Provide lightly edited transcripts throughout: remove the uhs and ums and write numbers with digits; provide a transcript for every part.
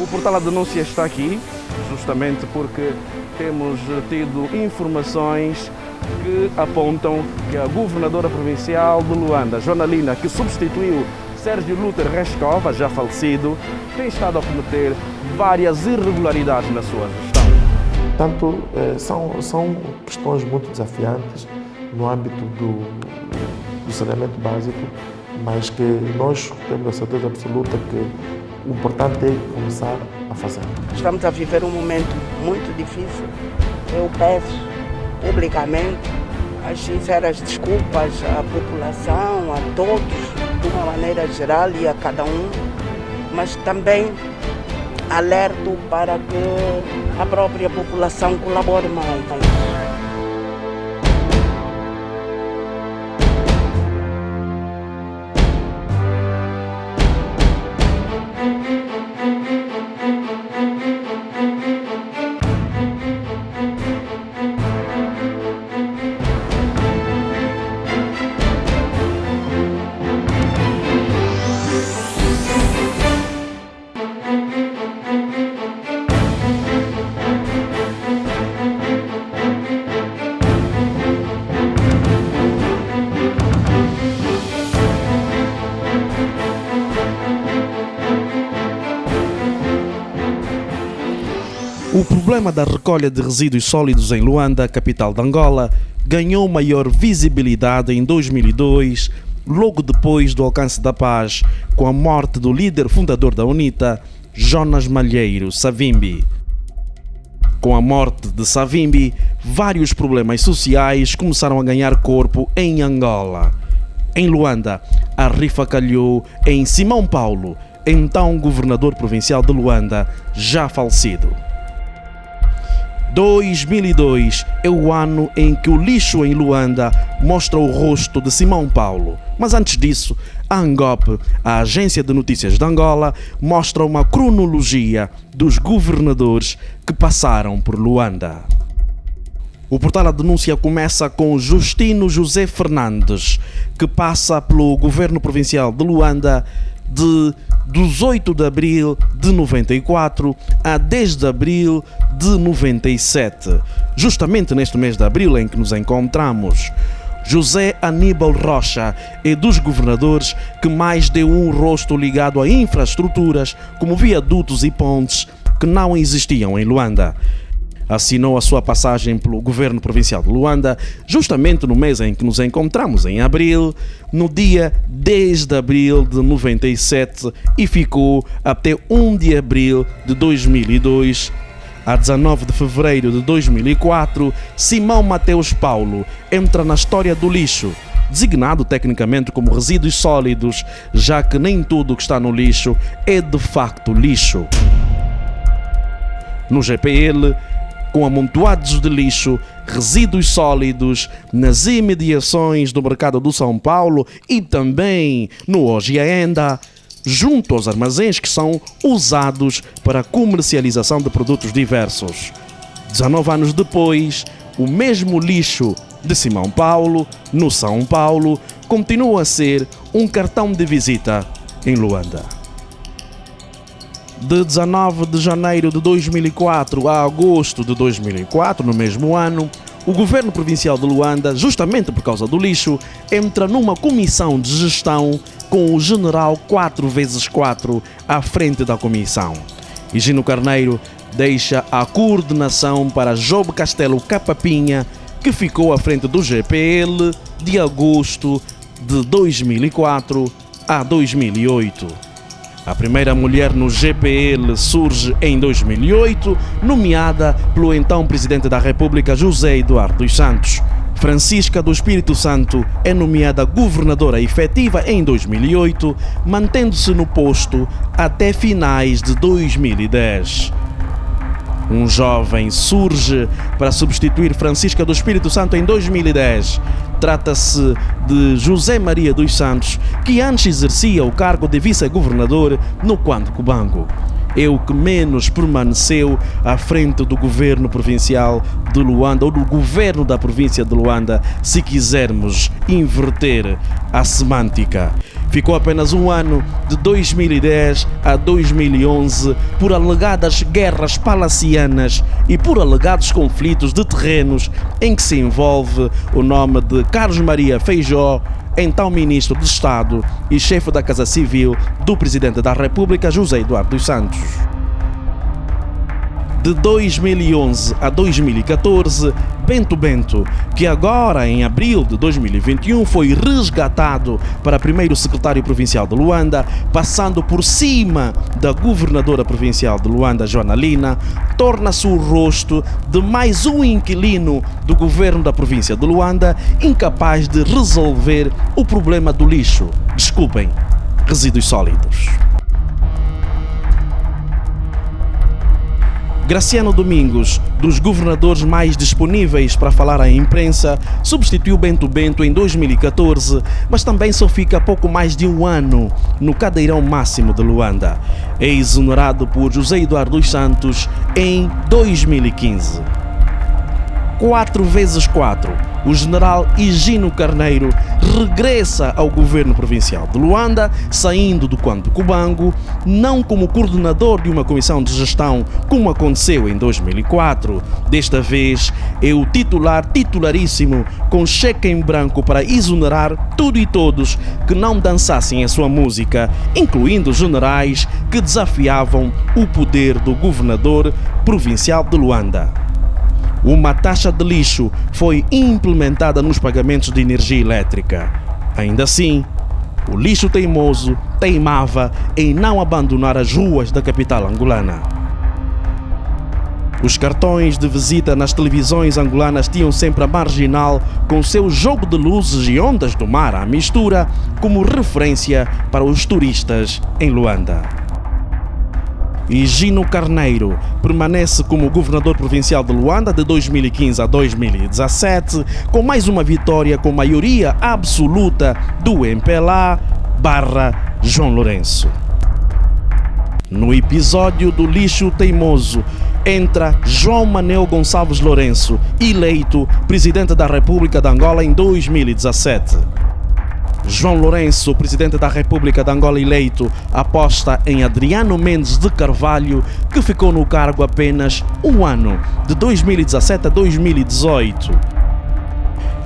O portal A Denúncia está aqui justamente porque temos tido informações que apontam que a governadora provincial de Luanda, Jonalina, que substituiu Sérgio Luther Rescova, já falecido, tem estado a cometer várias irregularidades na sua gestão. Portanto, são questões muito desafiantes no âmbito do saneamento básico, mas que nós temos a certeza absoluta que o importante é começar a fazer. Estamos a viver um momento muito difícil. Eu peço publicamente as sinceras desculpas à população, a todos, de uma maneira geral e a cada um, mas também alerto para que a própria população colabore mais. O problema da recolha de resíduos sólidos em Luanda, capital de Angola, ganhou maior visibilidade em 2002, logo depois do alcance da paz, com a morte do líder fundador da UNITA, Jonas Malheiro Savimbi. Com a morte de Savimbi, vários problemas sociais começaram a ganhar corpo em Angola. Em Luanda, a rifa calhou em Simão Paulo, então governador provincial de Luanda, já falecido. 2002 é o ano em que o lixo em Luanda mostra o rosto de Simão Paulo. Mas antes disso, a ANGOP, a Agência de Notícias de Angola, mostra uma cronologia dos governadores que passaram por Luanda. O portal A Denúncia começa com Justino José Fernandes, que passa pelo governo provincial de Luanda de 18 de abril de 94 a 10 de abril de 97. Justamente neste mês de abril em que nos encontramos, José Aníbal Rocha é dos governadores que mais deu um rosto ligado a infraestruturas como viadutos e pontes que não existiam em Luanda. Assinou a sua passagem pelo governo provincial de Luanda justamente no mês em que nos encontramos, em abril, no dia 10 de abril de 97, e ficou até 1 de abril de 2002. A 19 de fevereiro de 2004, Simão Mateus Paulo entra na história do lixo, designado tecnicamente como resíduos sólidos, já que nem tudo que está no lixo é de facto lixo. No GPL, com amontoados de lixo, resíduos sólidos nas imediações do mercado do São Paulo e também no Hoje Ainda, junto aos armazéns que são usados para a comercialização de produtos diversos. 19 anos depois, o mesmo lixo de Simão Paulo, no São Paulo, continua a ser um cartão de visita em Luanda. De 19 de janeiro de 2004 a agosto de 2004, no mesmo ano, o governo provincial de Luanda, justamente por causa do lixo, entra numa comissão de gestão com o general 4x4 à frente da comissão. E Gino Carneiro deixa a coordenação para Job Castelo Capapinha, que ficou à frente do GPL de agosto de 2004 a 2008. A primeira mulher no GPL surge em 2008, nomeada pelo então Presidente da República José Eduardo dos Santos. Francisca do Espírito Santo é nomeada governadora efetiva em 2008, mantendo-se no posto até finais de 2010. Um jovem surge para substituir Francisca do Espírito Santo em 2010. Trata-se de José Maria dos Santos, que antes exercia o cargo de vice-governador no Quando Cubango. É o que menos permaneceu à frente do governo provincial de Luanda, ou do governo da província de Luanda, se quisermos inverter a semântica. ficou apenas um ano, de 2010 a 2011, por alegadas guerras palacianas e por alegados conflitos de terrenos em que se envolve o nome de Carlos Maria Feijó, então Ministro de Estado e chefe da Casa Civil do Presidente da República, José Eduardo dos Santos. De 2011 a 2014, Bento, que agora em abril de 2021 foi resgatado para primeiro secretário provincial de Luanda, passando por cima da governadora provincial de Luanda, Joana Lina, torna-se o rosto de mais um inquilino do governo da província de Luanda, incapaz de resolver o problema do lixo, resíduos sólidos. Graciano Domingos, dos governadores mais disponíveis para falar à imprensa, substituiu Bento em 2014, mas também só fica pouco mais de um ano no cadeirão máximo de Luanda. É exonerado por José Eduardo dos Santos em 2015. 4x4, o general Higino Carneiro regressa ao governo provincial de Luanda, saindo do Conde Cubango, não como coordenador de uma comissão de gestão, como aconteceu em 2004. Desta vez é o titularíssimo, com cheque em branco para exonerar tudo e todos que não dançassem a sua música, incluindo generais que desafiavam o poder do governador provincial de Luanda. Uma taxa de lixo foi implementada nos pagamentos de energia elétrica. Ainda assim, o lixo teimoso teimava em não abandonar as ruas da capital angolana. Os cartões de visita nas televisões angolanas tinham sempre a Marginal com seu jogo de luzes e ondas do mar à mistura como referência para os turistas em Luanda. Higino Carneiro permanece como governador provincial de Luanda de 2015 a 2017, com mais uma vitória com maioria absoluta do MPLA/João Lourenço. No episódio do lixo teimoso, entra João Manuel Gonçalves Lourenço, eleito presidente da República de Angola em 2017. João Lourenço, presidente da República de Angola eleito, aposta em Adriano Mendes de Carvalho, que ficou no cargo apenas um ano, de 2017 a 2018.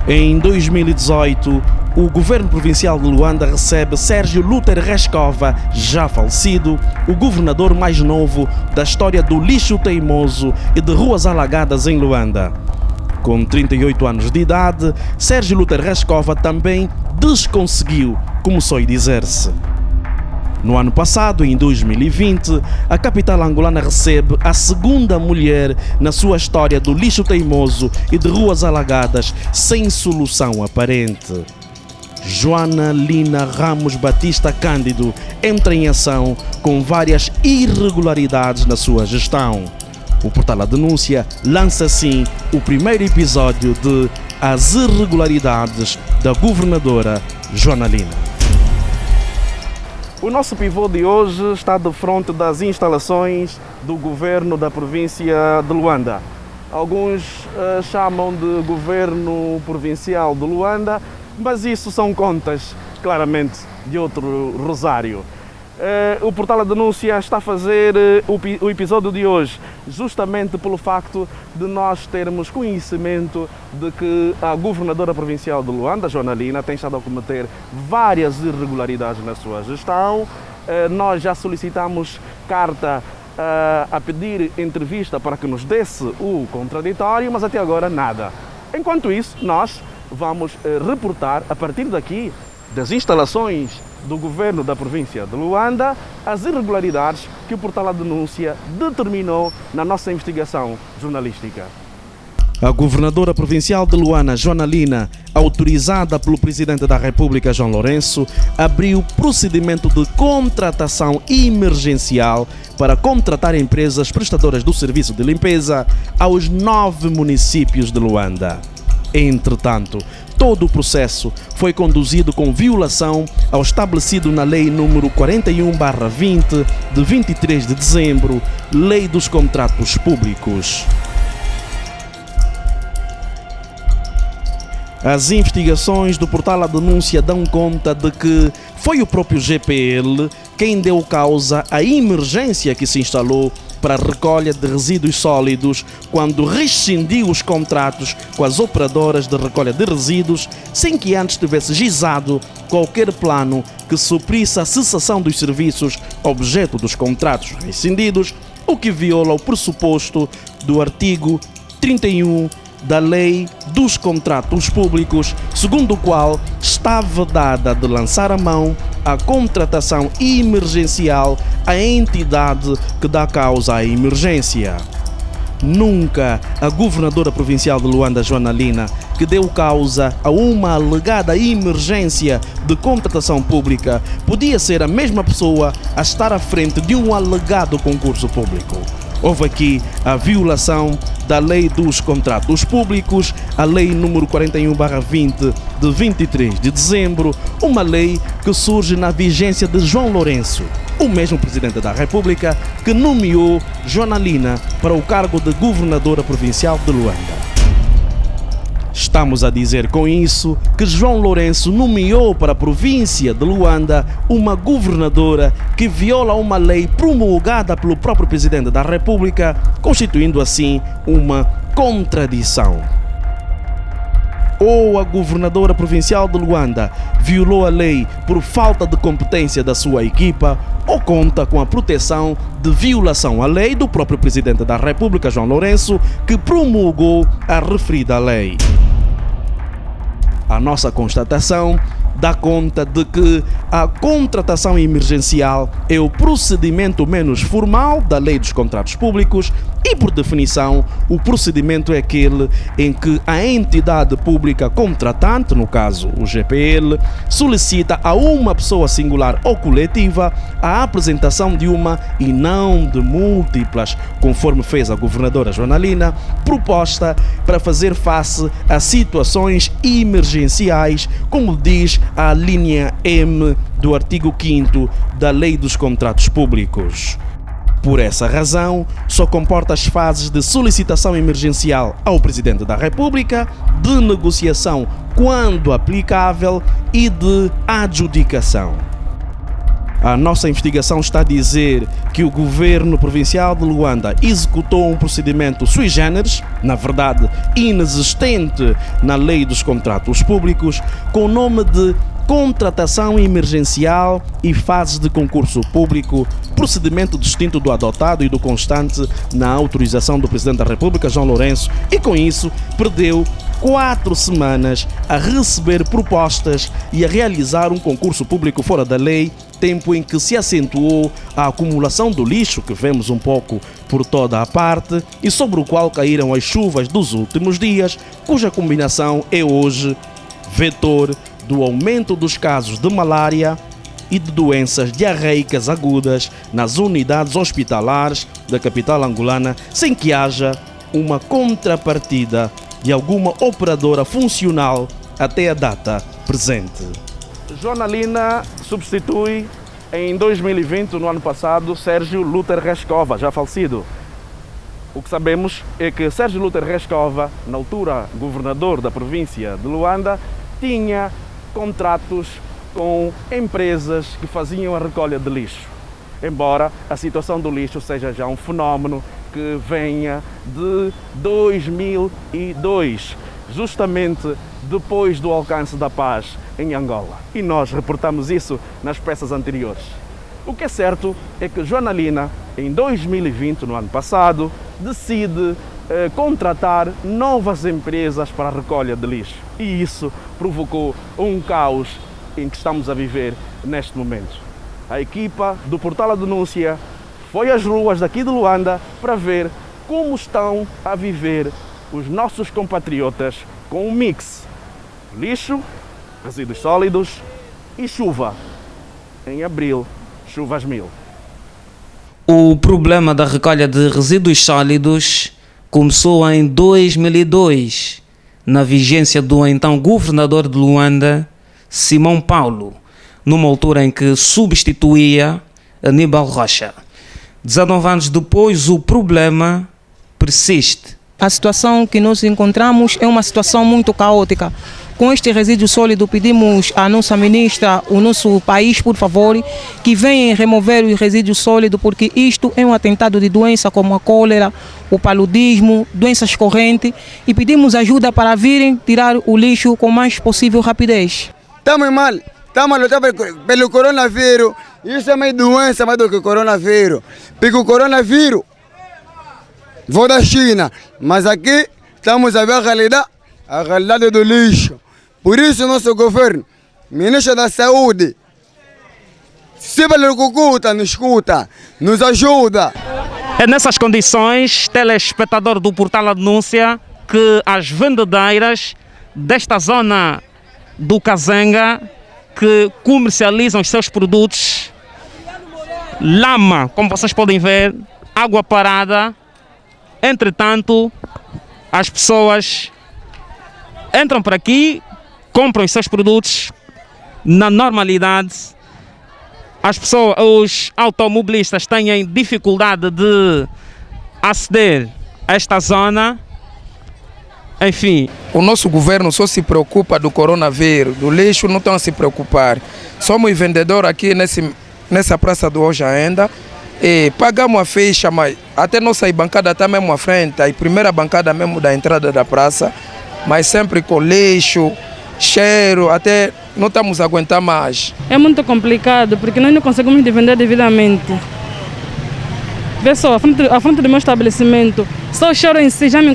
Em 2018, o governo provincial de Luanda recebe Sérgio Lúter Rescova, já falecido, o governador mais novo da história do lixo teimoso e de ruas alagadas em Luanda. Com 38 anos de idade, Sérgio Lúter Rescova também desconseguiu, começou a dizer-se. No ano passado, em 2020, a capital angolana recebe a segunda mulher na sua história do lixo teimoso e de ruas alagadas sem solução aparente. Joana Lina Ramos Batista Cândido entra em ação com várias irregularidades na sua gestão. O portal A Denúncia lança assim o primeiro episódio de As Irregularidades da governadora Joana Lina. O nosso pivô de hoje está de frente das instalações do governo da província de Luanda. Alguns chamam de governo provincial de Luanda, mas isso são contas, claramente, de outro rosário. O portal A Denúncia está a fazer o episódio de hoje justamente pelo facto de nós termos conhecimento de que a governadora provincial de Luanda, Joana Lina, tem estado a cometer várias irregularidades na sua gestão. Nós já solicitamos carta a pedir entrevista para que nos desse o contraditório, mas até agora nada. Enquanto isso, nós vamos reportar a partir daqui das instalações do governo da província de Luanda as irregularidades que o portal A Denúncia determinou na nossa investigação jornalística. A governadora provincial de Luanda, Joana Lina, autorizada pelo Presidente da República, João Lourenço, abriu procedimento de contratação emergencial para contratar empresas prestadoras do serviço de limpeza aos 9 municípios de Luanda. Entretanto, todo o processo foi conduzido com violação ao estabelecido na Lei nº 41/20, de 23 de dezembro, Lei dos Contratos Públicos. As investigações do portal A Denúncia dão conta de que foi o próprio GPL quem deu causa à emergência que se instalou para a recolha de resíduos sólidos quando rescindiu os contratos com as operadoras de recolha de resíduos sem que antes tivesse gizado qualquer plano que suprisse a cessação dos serviços objeto dos contratos rescindidos, o que viola o pressuposto do artigo 31 da Lei dos Contratos Públicos, segundo o qual está vedada de lançar a mão à contratação emergencial à entidade que dá causa à emergência. Nunca a governadora provincial de Luanda, Joana Lina, que deu causa a uma alegada emergência de contratação pública, podia ser a mesma pessoa a estar à frente de um alegado concurso público. Houve aqui a violação da Lei dos Contratos Públicos, a Lei número 41/20 de 23 de dezembro, uma lei que surge na vigência de João Lourenço, o mesmo Presidente da República que nomeou Joana Lina para o cargo de Governadora Provincial de Luanda. Estamos a dizer com isso que João Lourenço nomeou para a província de Luanda uma governadora que viola uma lei promulgada pelo próprio Presidente da República, constituindo assim uma contradição. Ou a governadora provincial de Luanda violou a lei por falta de competência da sua equipa, ou conta com a proteção de violação à lei do próprio Presidente da República, João Lourenço, que promulgou a referida lei. A nossa constatação dá conta de que a contratação emergencial é o procedimento menos formal da Lei dos Contratos Públicos e, por definição, o procedimento é aquele em que a entidade pública contratante, no caso o GPL, solicita a uma pessoa singular ou coletiva a apresentação de uma e não de múltiplas, conforme fez a governadora Joana Lina, proposta para fazer face a situações emergenciais, como diz a linha M do artigo 5º da Lei dos Contratos Públicos. Por essa razão, só comporta as fases de solicitação emergencial ao Presidente da República, de negociação quando aplicável e de adjudicação. A nossa investigação está a dizer que o governo provincial de Luanda executou um procedimento sui generis, na verdade inexistente na Lei dos Contratos Públicos, com o nome de contratação emergencial e fases de concurso público, procedimento distinto do adotado e do constante na autorização do Presidente da República, João Lourenço, e com isso perdeu 4 semanas a receber propostas e a realizar um concurso público fora da lei, tempo em que se acentuou a acumulação do lixo, que vemos um pouco por toda a parte, e sobre o qual caíram as chuvas dos últimos dias, cuja combinação é hoje vetor do aumento dos casos de malária e de doenças diarreicas agudas nas unidades hospitalares da capital angolana, sem que haja uma contrapartida de alguma operadora funcional até a data presente. Joana Lina substitui em 2020, no ano passado, Sérgio Lúter Rescova, já falecido. O que sabemos é que Sérgio Lúter Rescova, na altura governador da província de Luanda, tinha contratos com empresas que faziam a recolha de lixo. Embora a situação do lixo seja já um fenómeno que venha de 2002, justamente depois do alcance da paz em Angola. E nós reportamos isso nas peças anteriores. O que é certo é que Joana Lina, em 2020, no ano passado, decide contratar novas empresas para a recolha de lixo. E isso provocou um caos em que estamos a viver neste momento. A equipa do Portal A Denúncia foi às ruas daqui de Luanda para ver como estão a viver os nossos compatriotas com um mix: lixo, resíduos sólidos e chuva. Em abril, chuvas mil. O problema da recolha de resíduos sólidos começou em 2002, na vigência do então governador de Luanda, Simão Paulo, numa altura em que substituía Aníbal Rocha. 19 anos depois, o problema persiste. A situação que nós encontramos é uma situação muito caótica. com este resíduo sólido, pedimos à nossa ministra, o nosso país, por favor, que venham remover o resíduo sólido, porque isto é um atentado de doença como a cólera, o paludismo, doenças correntes, e pedimos ajuda para virem tirar o lixo com mais possível rapidez. Estamos mal, estamos lutando pelo coronavírus. Isso é mais doença mais do que o coronavírus. Porque o coronavírus vou da China, mas aqui estamos a ver a realidade do lixo. Por isso nosso governo, ministro da Saúde, se pelo Cucuta nos escuta, nos ajuda. É nessas condições, telespectador do Portal A Denúncia, que as vendedeiras desta zona do Kazenga, que comercializam os seus produtos, lama, como vocês podem ver, água parada. Entretanto, as pessoas entram por aqui, compram os seus produtos na normalidade. As pessoas, os automobilistas têm dificuldade de aceder a esta zona. Enfim. O nosso governo só se preocupa do coronavírus, do lixo não estão a se preocupar. Somos vendedores aqui nessa praça do Hoje ainda. E pagamos a ficha, mas até nossa bancada está mesmo à frente, a primeira bancada mesmo da entrada da praça, mas sempre com lixo, cheiro, até não estamos a aguentar mais. É muito complicado, porque nós não conseguimos vender devidamente. Vê só, a frente do meu estabelecimento, só o cheiro em si já me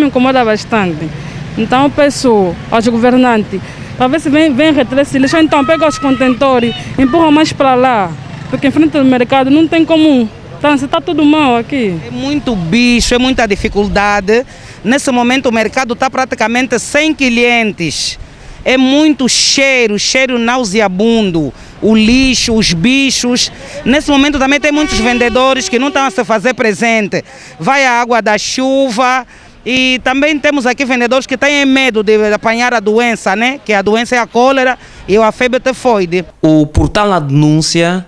incomoda bastante. Então eu peço aos governantes, para ver se vem retirar esse lixo, então pega os contentores, empurra mais para lá. Porque em frente ao mercado não tem como, está tudo mal aqui. É muito bicho, é muita dificuldade. Nesse momento o mercado está praticamente sem clientes. É muito cheiro nauseabundo, o lixo, os bichos. Nesse momento também tem muitos vendedores que não estão a se fazer presente. Vai a água da chuva e também temos aqui vendedores que têm medo de apanhar a doença, né? Que a doença é a cólera e a febre tifoide. O Portal A Denúncia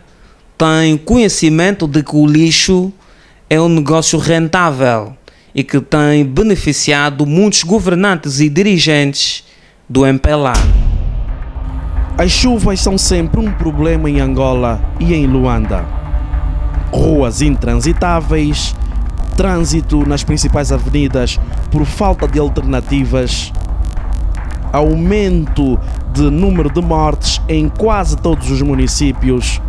tem conhecimento de que o lixo é um negócio rentável e que tem beneficiado muitos governantes e dirigentes do MPLA. As chuvas são sempre um problema em Angola e em Luanda. Ruas intransitáveis, trânsito nas principais avenidas por falta de alternativas, aumento de número de mortes em quase todos os municípios.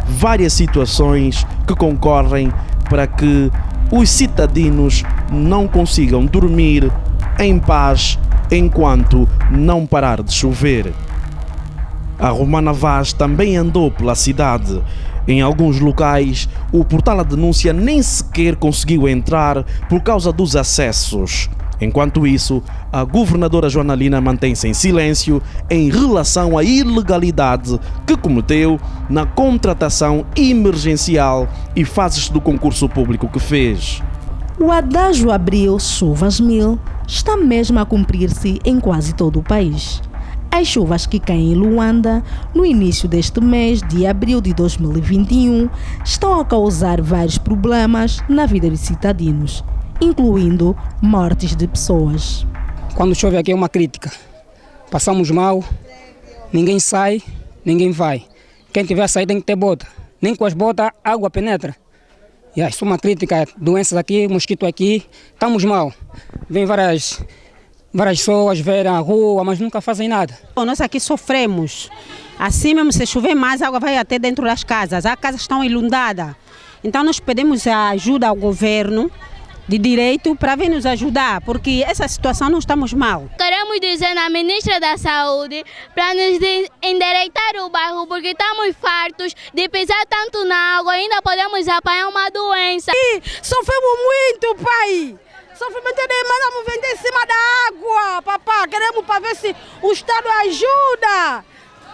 Várias situações que concorrem para que os cidadãos não consigam dormir em paz enquanto não parar de chover. A Romana Vaz também andou pela cidade. Em alguns locais, o Portal A Denúncia nem sequer conseguiu entrar por causa dos acessos. Enquanto isso, a governadora Joanalina mantém-se em silêncio em relação à ilegalidade que cometeu na contratação emergencial e fases do concurso público que fez. O adágio Abril chuvas mil está mesmo a cumprir-se em quase todo o país. As chuvas que caem em Luanda no início deste mês de abril de 2021 estão a causar vários problemas na vida dos cidadãos, incluindo mortes de pessoas. Quando chove aqui é uma crítica. Passamos mal, ninguém sai, ninguém vai. Quem tiver a sair tem que ter bota. Nem com as botas a água penetra. Isso é uma crítica. Doenças aqui, mosquito aqui, estamos mal. Vem várias pessoas ver a rua, mas nunca fazem nada. Nós aqui sofremos. Assim mesmo, se chover mais, a água vai até dentro das casas. As casas estão inundadas. Então nós pedimos a ajuda ao governo de direito para vir nos ajudar, porque essa situação não estamos mal. Queremos dizer na ministra da Saúde para nos endireitar o bairro, porque estamos fartos de pisar tanto na água, ainda podemos apanhar uma doença. E sofremos muito, pai. Sofrimento demais, vamos vender em cima da água, papá. Queremos para ver se o Estado ajuda,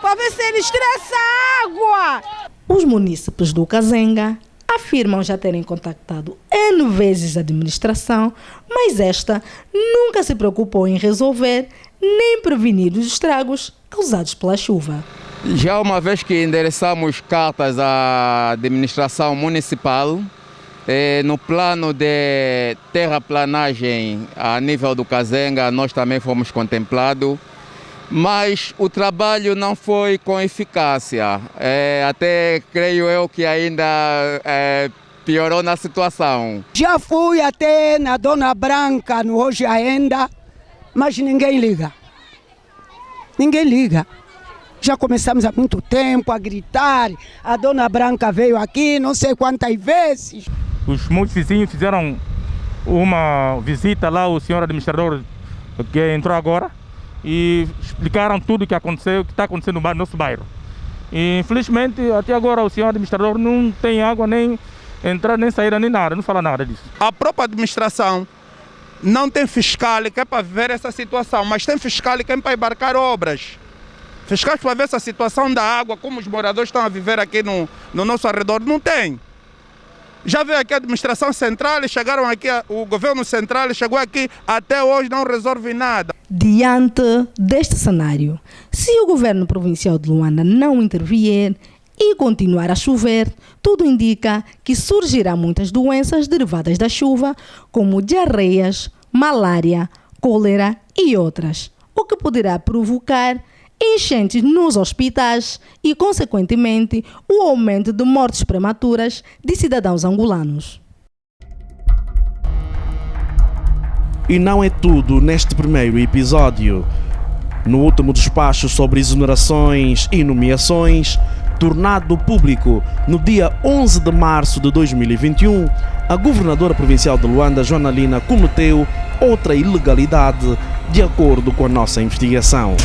para ver se eles tiram essa água. Os munícipes do Kazenga afirmam já terem contactado N vezes a administração, mas esta nunca se preocupou em resolver nem prevenir os estragos causados pela chuva. Já uma vez que endereçamos cartas à administração municipal, no plano de terraplanagem a nível do Kazenga, nós também fomos contemplados mas o trabalho não foi com eficácia. Até creio eu que ainda piorou na situação. Já fui até na Dona Branca, no Hoje Ainda, mas ninguém liga. Ninguém liga. Já começamos há muito tempo a gritar, a Dona Branca veio aqui não sei quantas vezes. Os meus vizinhos fizeram uma visita lá, o senhor administrador que entrou agora, e explicaram tudo o que aconteceu, o que está acontecendo no nosso bairro. E, infelizmente, até agora o senhor administrador não tem água, nem entrada, nem saída, nem nada, não fala nada disso. A própria administração não tem fiscal que é para ver essa situação, mas tem fiscal que é para embarcar obras. Fiscais para ver essa situação da água, como os moradores estão a viver aqui no nosso arredor, não tem. Já veio aqui a administração central, chegaram aqui, o governo central chegou aqui, até hoje não resolve nada. Diante deste cenário, se o governo provincial de Luanda não intervir e continuar a chover, tudo indica que surgirão muitas doenças derivadas da chuva, como diarreias, malária, cólera e outras, o que poderá provocar enchentes nos hospitais e, consequentemente, o aumento de mortes prematuras de cidadãos angolanos. E não é tudo neste primeiro episódio. No último despacho sobre exonerações e nomeações, tornado público no dia 11 de março de 2021, a governadora provincial de Luanda, Joana Lina, cometeu outra ilegalidade, de acordo com a nossa investigação.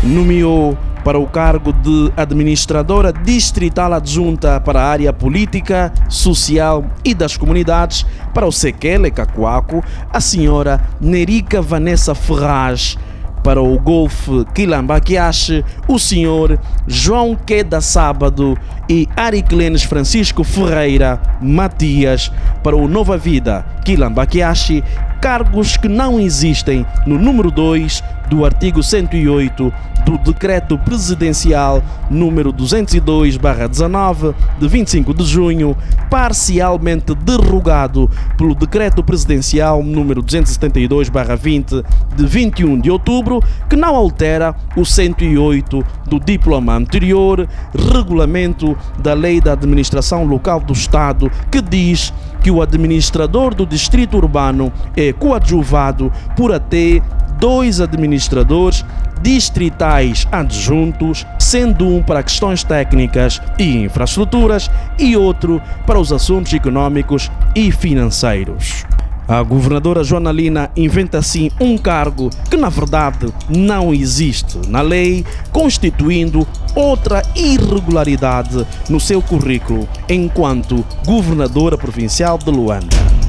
Nomeou para o cargo de administradora distrital adjunta para a área política, social e das comunidades para o Sekele Cacoaco a senhora Nerica Vanessa Ferraz, para o Golfe Quilamba-Quiache o senhor João Queda Sábado e Ariclenes Francisco Ferreira Matias, para o Nova Vida Quilamba-Quiache, cargos que não existem no número 2 do artigo 108 do Decreto Presidencial número 202/19 de 25 de junho, parcialmente derrogado pelo Decreto Presidencial número 272/20 de 21 de outubro, que não altera o 108 do diploma anterior, regulamento da Lei da Administração Local do Estado, que diz que o administrador do distrito urbano é coadjuvado por até 2 administradores distritais adjuntos, sendo um para questões técnicas e infraestruturas e outro para os assuntos econômicos e financeiros. A governadora Joana Lina inventa assim um cargo que na verdade não existe na lei, constituindo outra irregularidade no seu currículo enquanto governadora provincial de Luanda.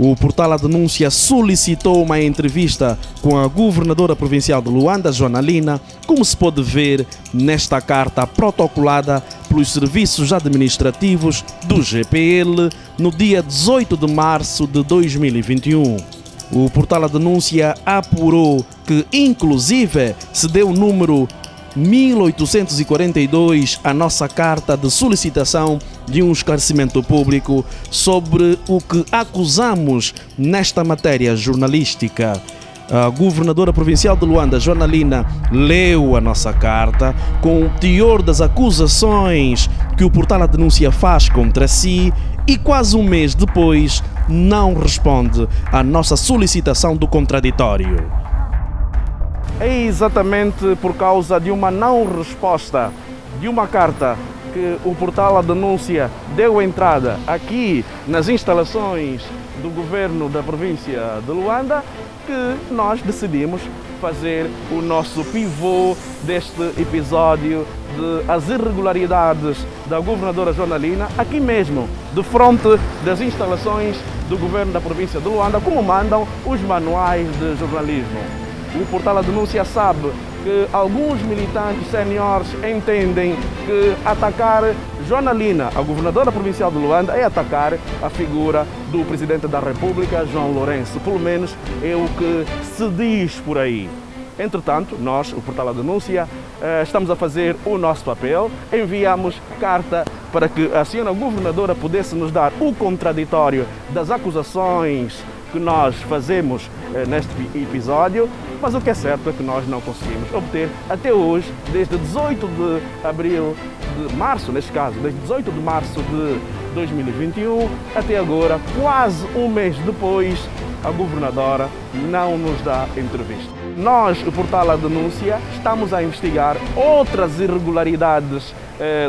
O portal A Denúncia solicitou uma entrevista com a governadora provincial de Luanda, Joana Lina, como se pode ver nesta carta protocolada pelos serviços administrativos do GPL no dia 18 de março de 2021. O portal A Denúncia apurou que, inclusive, se deu o número 1842 a nossa carta de solicitação de um esclarecimento público sobre o que acusamos nesta matéria jornalística. A governadora provincial de Luanda, Joana Lina, leu a nossa carta com o teor das acusações que o portal A Denúncia faz contra si e quase um mês depois não responde à nossa solicitação do contraditório. É exatamente por causa de uma não resposta de uma carta que o portal A Denúncia deu entrada aqui nas instalações do governo da província de Luanda que nós decidimos fazer o nosso pivô deste episódio de as irregularidades da governadora Joana Lina aqui mesmo, de frente das instalações do governo da província de Luanda, como mandam os manuais de jornalismo. O portal A Denúncia sabe que alguns militantes seniores entendem que atacar Joana Lina, a governadora provincial de Luanda, é atacar a figura do Presidente da República, João Lourenço. Pelo menos é o que se diz por aí. Entretanto, nós, o portal A Denúncia, estamos a fazer o nosso papel. Enviamos carta para que a senhora governadora pudesse nos dar o contraditório das acusações que nós fazemos neste episódio, mas o que é certo é que nós não conseguimos obter até hoje, desde 18 de março, neste caso, desde 18 de março de 2021 até agora, quase um mês depois, a governadora não nos dá entrevista. Nós, o Portal A Denúncia, estamos a investigar outras irregularidades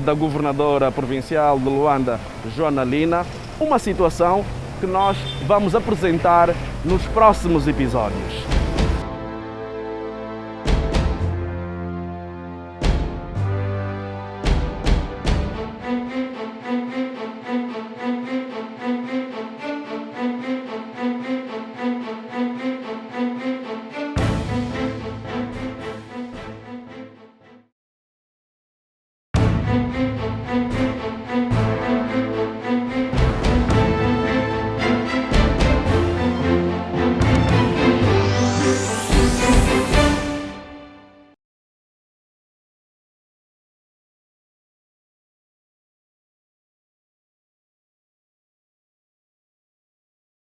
da governadora provincial de Luanda, Joana Lina, uma situação que nós vamos apresentar nos próximos episódios.